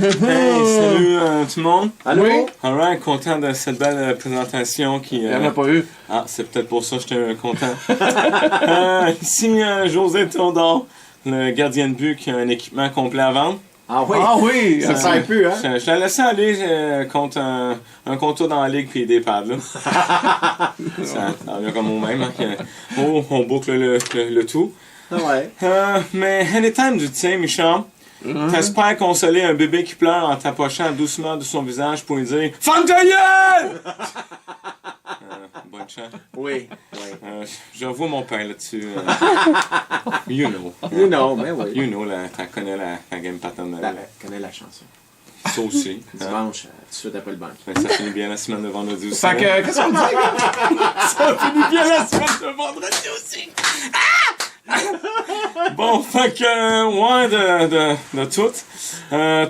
salut tout le monde. Allô? Oui. Alright, content de cette belle présentation qui... Il n'y en a pas eu. Ah, c'est peut-être pour ça que j'étais content. Ici, José Théodore, le gardien de but qui a un équipement complet à vendre. Ah oui? Ah oui! Ça ne sert plus, hein? Je l'ai laissé aller contre un contour dans la ligue puis des pads, là. ça revient comme au même, hein, on boucle le tout. Ouais. Mais anytime du tien, Michel, t'espères consoler un bébé qui pleure en t'approchant doucement de son visage pour lui dire « Ferme ta gueule! » Bonne chance. Oui. Je vois mon père là-dessus. You know. You know, mais oui. You know, tu connais la game pattern. Tu connais la chanson. Ça aussi. Dimanche, tout de suite après le banc. Ça finit bien la semaine de vendredi aussi. Fait que, qu'est-ce qu'on dit? Ça finit bien la semaine de vendredi aussi. Bon, fait que, de tout.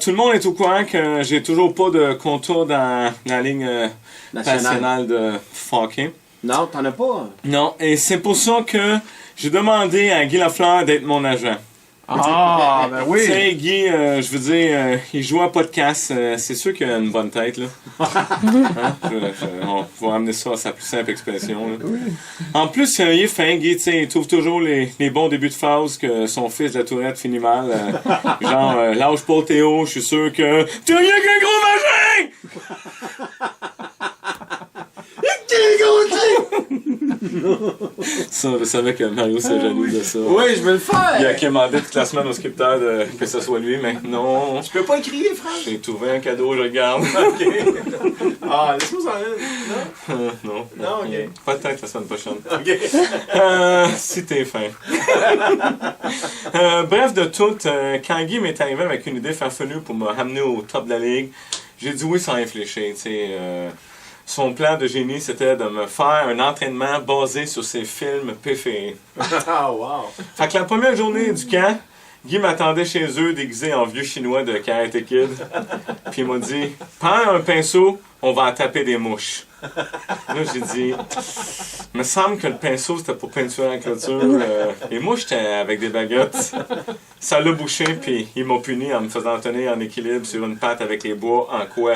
Tout le monde est au courant que j'ai toujours pas de contour dans la ligne nationale de hockey. Non, t'en as pas? Non, et c'est pour ça que j'ai demandé à Guy Lafleur d'être mon agent. Ah, ben oui! Tu sais, Guy, je veux dire, il joue à podcast, c'est sûr qu'il a une bonne tête, là. Hein? On va amener ça à sa plus simple expression, là. Oui. En plus, il est fin, Guy, tu sais, il trouve toujours les bons débuts de phase que son fils de la Tourette finit mal. Genre, lâche pas Théo, je suis sûr que... T'as rien qu'un gros vagin! Ça, je savais que Mario s'est jaloux de ça. Oui, je vais le faire! Il a commandé toute la semaine au scripteur que ce soit lui, mais non. Tu peux pas crier, frère! J'ai trouvé un cadeau, je regarde. Ok. Ah, laisse-moi ça aller. Non? Non, ok. Peut-être la semaine prochaine. Ok. Si t'es fin. Bref, de tout, quand Guy m'est arrivé avec une idée farfelue pour me ramener au top de la ligue, j'ai dit oui sans réfléchir, tu sais. Son plan de génie, c'était de me faire un entraînement basé sur ses films préférés. Ah, wow! Fait que la première journée du camp, Guy m'attendait chez eux déguisé en vieux chinois de Karate Kid. Puis il m'a dit « Prends un pinceau, on va en taper des mouches. » Là, j'ai dit « Il me semble que le pinceau, c'était pour peinturer la clôture. Les mouches, c'était avec des baguettes. » Ça l'a bouché, puis il m'a puni en me faisant tenir en équilibre sur une patte avec les bois en quoi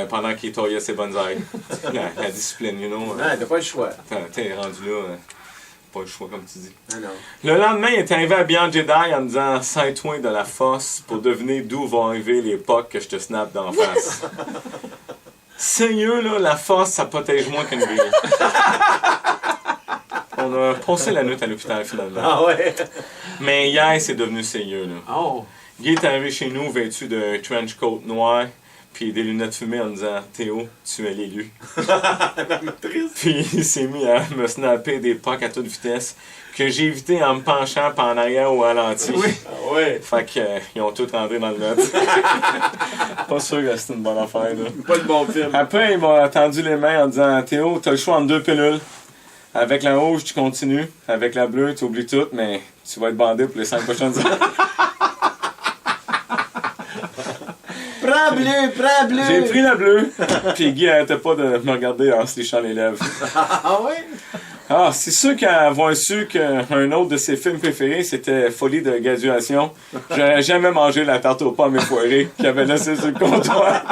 pendant qu'il taillait ses bonsaïs. La discipline, you know. T'as pas le choix. T'es rendu là, pas le choix, comme tu dis. Ah non. Le lendemain, il est arrivé à Beyond Jedi en me disant « Sers-toi de la force pour deviner d'où vont arriver les pocs que je te snap d'en face. » Sérieux, là, la force, ça protège moins qu'une grille. On a passé la nuit à l'hôpital, finalement. Ah ouais? Mais hier, c'est devenu sérieux, là. Oh! Guy est arrivé chez nous vêtu d'un trench coat noir puis des lunettes fumées en me disant « Théo, tu es l'élu. » Puis il s'est mis à me snapper des pucks à toute vitesse que j'ai évité en me penchant par en arrière ou à ralenti. Oui. Ah ouais. Fait qu'ils ont tout rentré dans le net. Pas sûr que c'est une bonne affaire, là. Pas le bon film. Après, il m'a tendu les mains en disant « Théo, t'as le choix entre 2 pilules. Avec la rouge, tu continues. Avec la bleue, tu oublies tout, mais tu vas être bandé pour les 5 prochaines années. » Prends bleu! J'ai pris la bleue, puis Guy arrêtait pas de me regarder en se léchant les lèvres. Ah ouais? Ah, c'est sûr qu'avoir su qu'un autre de ses films préférés, c'était Folie de graduation, j'aurais jamais mangé la tarte aux pommes effoirée qu'il avait laissée sur le comptoir.